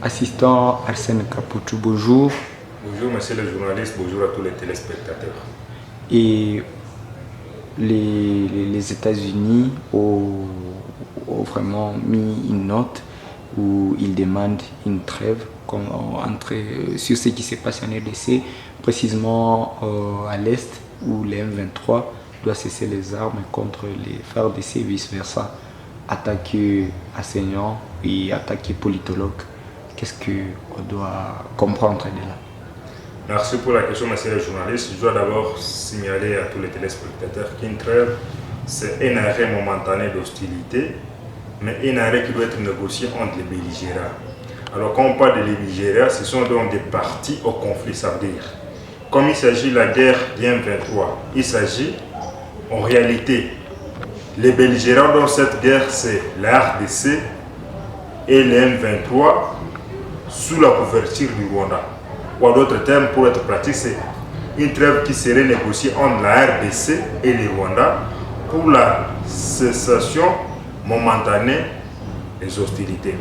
Assistant Arsène Kapoutou, bonjour. Bonjour monsieur le journaliste, bonjour à tous les téléspectateurs. Et les États-Unis ont vraiment mis une note où ils demandent une trêve sur ce qui s'est passé en RDC, précisément à l'Est, où les M23 doivent cesser les armes contre les FARDC et vice-versa, attaquer enseignants et attaquer politologues. Qu'est-ce qu'on doit comprendre de là? Merci pour la question, monsieur le journaliste. Je dois d'abord signaler à tous les téléspectateurs qu'une trêve, c'est un arrêt momentané d'hostilité, mais un arrêt qui doit être négocié entre les belligérants. Alors quand on parle de les belligérants, ce sont donc des parties au conflit, ça veut dire. Comme il s'agit de la guerre du M23, il s'agit en réalité, les belligérants dans cette guerre, c'est la RDC et les M23 sous la couverture du Rwanda. Ou en d'autres termes, pour être pratique, c'est une trêve qui serait négociée entre la RDC et le Rwanda pour la cessation momentanée des hostilités.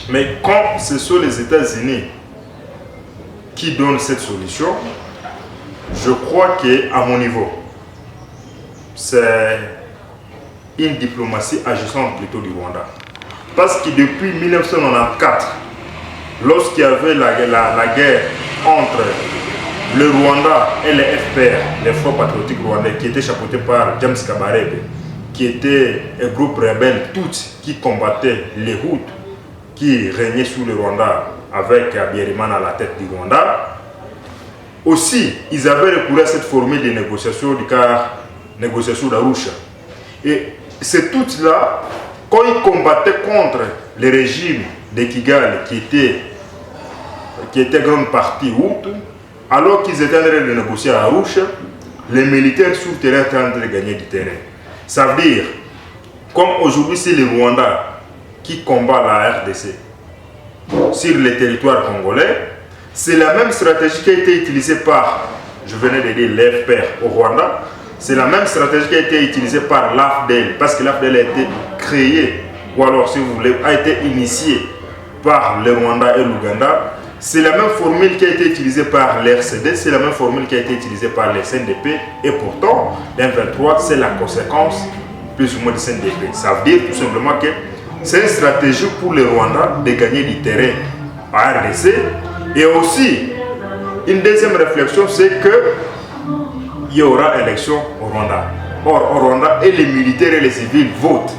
Mais quand ce sont les États-Unis qui donnent cette solution, je crois qu'à mon niveau, c'est une diplomatie agissante plutôt du Rwanda. Parce que depuis 1994, lorsqu'il y avait la guerre entre le Rwanda et les FPR, les Forces patriotiques rwandais, qui étaient chapeautés par James Kabarebe, qui était un groupe rebelle qui combattait les Hutus, qui régnaient sous le Rwanda avec Habyarimana à la tête du Rwanda. Aussi, ils avaient recouru à cette formule de négociation négociation d'Arusha. Et c'est tout là, quand ils combattaient contre le régime de Kigali, qui était grande partie Hutu, alors qu'ils étaient en train de négocier à Arusha, les militaires sur le terrain étaient en train de gagner du terrain. Ça veut dire, comme aujourd'hui c'est le Rwanda qui combat la RDC sur le territoire congolais, c'est la même stratégie qui a été utilisée par, je venais de dire l'FPR au Rwanda, c'est la même stratégie qui a été utilisée par l'AFDL, parce que l'AFDL a été créée, ou alors si vous voulez, a été initiée par le Rwanda et l'Ouganda. C'est la même formule qui a été utilisée par l'RCD, c'est la même formule qui a été utilisée par les CNDP, et pourtant, l'M23, c'est la conséquence plus ou moins du CNDP. Ça veut dire tout simplement que c'est une stratégie pour le Rwanda de gagner du terrain à RDC, et aussi, une deuxième réflexion, c'est que il y aura élection au Rwanda. Or, au Rwanda, et les militaires et les civils votent.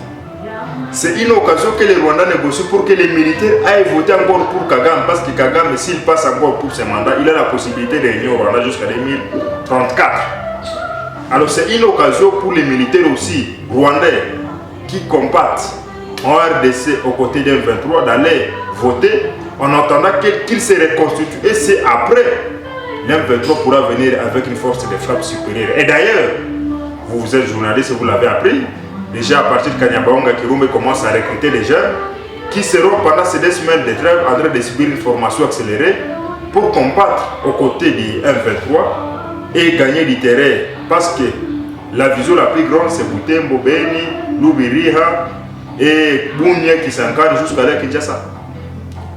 C'est une occasion que les Rwandais négocient pour que les militaires aillent voter encore pour Kagame, parce que Kagame, s'il passe encore pour ses mandats, il a la possibilité de régner au Rwanda jusqu'à 2034. Alors c'est une occasion pour les militaires aussi rwandais qui combattent en RDC aux côtés d'un 23 d'aller voter en attendant qu'il se reconstitue. Et c'est après l'M23 pourra venir avec une force de frappe supérieure. Et d'ailleurs, vous êtes journaliste et vous l'avez appris, déjà à partir de Kanyabaonga, Kirumbe commence à recruter des jeunes qui seront pendant ces 2 semaines de trêve en train de subir une formation accélérée pour combattre aux côtés du M23 et gagner du terrain. Parce que la vision la plus grande, c'est Butembo, Beni, Lubiriha et Bunia qui s'encadrent jusqu'à la Kinshasa.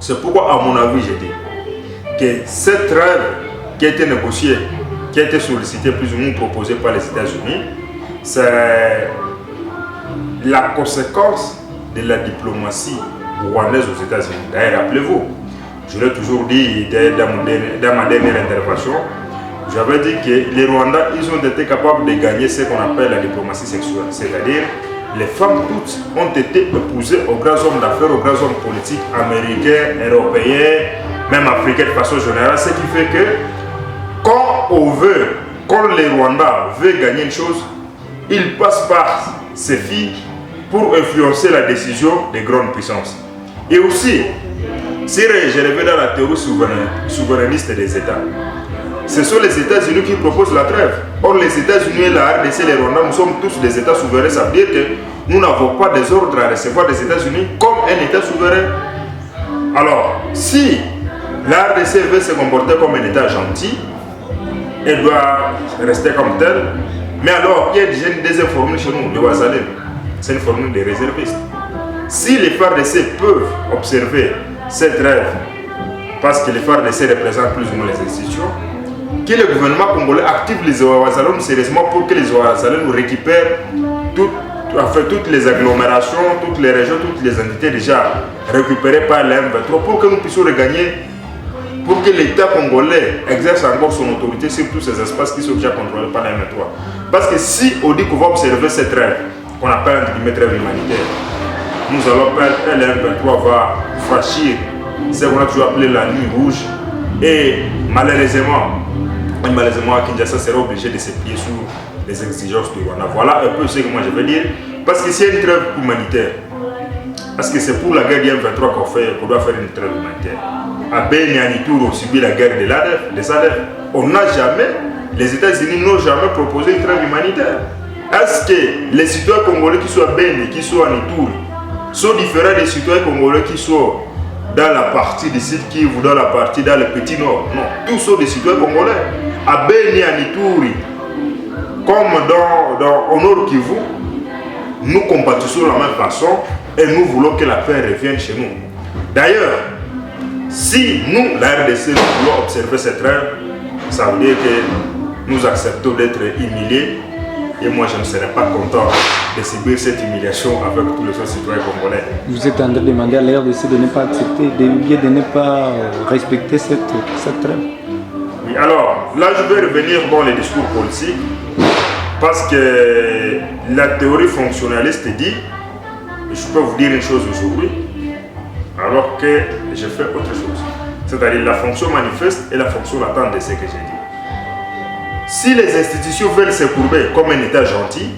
C'est pourquoi, à mon avis, j'ai dit que cette trêve qui a été négociée, qui a été sollicitée plus ou moins proposée par les États-Unis, c'est la conséquence de la diplomatie rwandaise aux États-Unis. D'ailleurs, rappelez-vous, je l'ai toujours dit dans ma dernière intervention, j'avais dit que les Rwandais, ils ont été capables de gagner ce qu'on appelle la diplomatie sexuelle. C'est-à-dire, les femmes toutes ont été épousées aux grands hommes d'affaires, aux grands hommes politiques américains, européens, même africains de façon générale. Ce qui fait que quand les Rwandais veulent gagner une chose, ils passent par ces filles pour influencer la décision des grandes puissances. Et aussi, si je reviens dans la théorie souverainiste des États, ce sont les États-Unis qui proposent la trêve. Or, les États-Unis et la RDC, les Rwandais, nous sommes tous des États souverains. Ça veut dire que nous n'avons pas des ordres à recevoir des États-Unis comme un État souverain. Alors, si la RDC veut se comporter comme un État gentil, elle doit rester comme telle. Mais alors, il y a déjà une deuxième formule chez nous, le Ouazalem. C'est une formule des réservistes. Si les FARDC peuvent observer cette trêve, parce que les FARDC représentent plus ou moins les institutions, que le gouvernement congolais active les Ouazalons sérieusement pour que les Ouazalons récupèrent toutes les agglomérations, toutes les régions, toutes les entités déjà récupérées par la M23 pour que nous puissions regagner, pour que l'État congolais exerce encore son autorité sur tous ces espaces qui sont déjà contrôlés par la M23. Parce que si on dit qu'on va observer cette trêve, qu'on appelle entre guillemets trêve humanitaire, nous allons perdre, la M23 va franchir ce qu'on a toujours appelé la nuit rouge, et malheureusement à Kinshasa sera obligé de se plier sous les exigences du Rwanda. Voilà un peu ce que moi je veux dire. Parce que c'est une trêve humanitaire. Parce que c'est pour la guerre du M23 qu'on doit faire une trêve humanitaire. À Beni et à Nitour, on subit la guerre de SADF. Les États-Unis n'ont jamais proposé une trêve humanitaire. Est-ce que les citoyens congolais qui sont à Beni, qui sont à Nitour, sont différents des citoyens congolais qui sont dans la partie du sud Kivu ou dans la partie dans le petit nord? Non, tous sont des citoyens congolais. À Beni, à Nitouri, comme au nord Kivu, nous combattons de la même façon et nous voulons que la paix revienne chez nous. D'ailleurs, si nous, la RDC, nous voulons observer cette trêve, ça veut dire que nous acceptons d'être humiliés. Et moi, je ne serais pas content de subir cette humiliation avec tous les autres citoyens congolais. Vous êtes en train de demander à la RDC de ne pas accepter, de ne pas respecter cette trêve? Oui, alors, là, je vais revenir dans les discours politiques, parce que la théorie fonctionnaliste dit, et je peux vous dire une chose aujourd'hui, alors que je fais autre chose. C'est-à-dire la fonction manifeste et la fonction latente de ce que j'ai dit. Si les institutions veulent se courber comme un État gentil,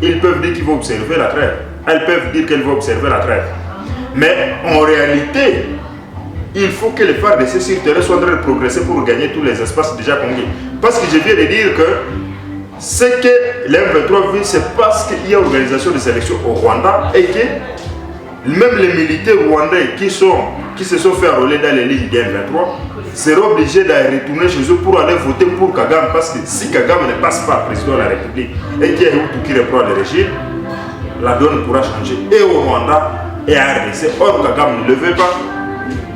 ils peuvent dire qu'ils vont observer la trêve. Elles peuvent dire qu'elles vont observer la trêve. Mais en réalité, il faut que les FARDC sur terrain soient en train de progresser pour gagner tous les espaces déjà conquis. Parce que je viens de dire que ce que l'M23 vit, c'est parce qu'il y a organisation des élections au Rwanda et que même les militaires rwandais qui se sont fait enrôler dans les lignes du M23 seront obligés d'aller retourner chez eux pour aller voter pour Kagame, parce que si Kagame ne passe pas président de la République et qu'il y a Hutu qui reprend le régime, la donne pourra changer et au Rwanda et à RDC. Or Kagame ne le veut pas.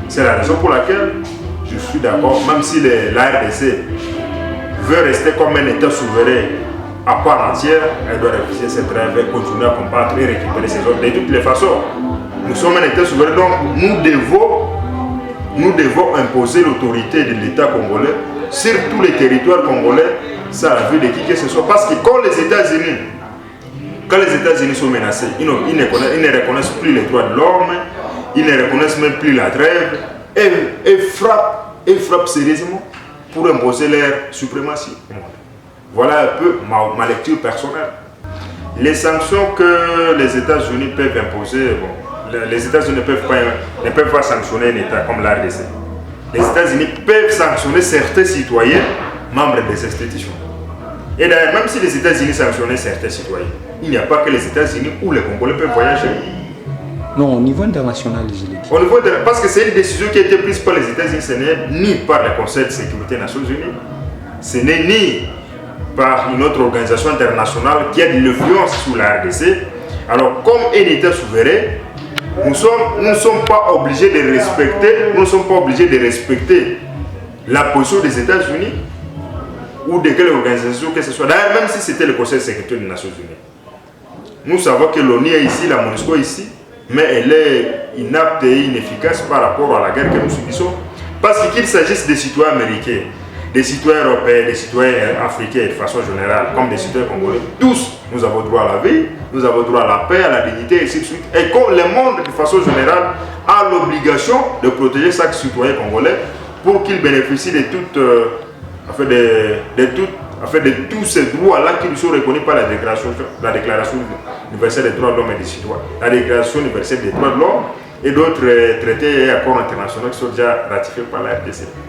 C'est la raison pour laquelle je suis d'accord, même si la RDC veut rester comme un État souverain à part entière, elle doit refuser cette trêve et continuer à combattre et récupérer ses ordres. De toutes les façons, nous sommes un État souverain, donc nous devons imposer l'autorité de l'État congolais sur tous les territoires congolais, ça a la vue de qui que ce soit. Parce que quand les États-Unis sont menacés, ils ne reconnaissent plus les droits de l'homme, ils ne reconnaissent même plus la trêve et frappent sérieusement pour imposer leur suprématie. Voilà un peu ma lecture personnelle. Les sanctions que les États-Unis peuvent imposer, les États-Unis ne peuvent pas sanctionner un État comme la RDC. Les États-Unis peuvent sanctionner certains citoyens membres des institutions. Et d'ailleurs, même si les États-Unis sanctionnaient certains citoyens, il n'y a pas que les États-Unis où les Congolais peuvent voyager. Non, au niveau international, je l'ai dit. Parce que c'est une décision qui a été prise par les États-Unis, ce n'est ni par le Conseil de sécurité des Nations Unies, ce n'est ni par une autre organisation internationale qui a de l'influence sur la RDC. Alors, comme un État souverain, nous ne sommes pas obligés de respecter la position des États-Unis ou de quelle organisation que ce soit. D'ailleurs, même si c'était le Conseil de sécurité des Nations Unies. Nous savons que l'ONU est ici, la MONUSCO est ici, mais elle est inapte et inefficace par rapport à la guerre que nous subissons. Parce qu'il s'agisse des citoyens américains, des citoyens européens, des citoyens africains de façon générale, comme des citoyens congolais, tous, nous avons droit à la vie, nous avons droit à la paix, à la dignité, et ainsi de suite. Et comme le monde, de façon générale, a l'obligation de protéger chaque citoyen congolais pour qu'il bénéficie de tous ces droits-là qui lui sont reconnus par la Déclaration universelle des droits de l'homme et des citoyens, la Déclaration universelle des droits de l'homme et d'autres traités et accords internationaux qui sont déjà ratifiés par la RDC.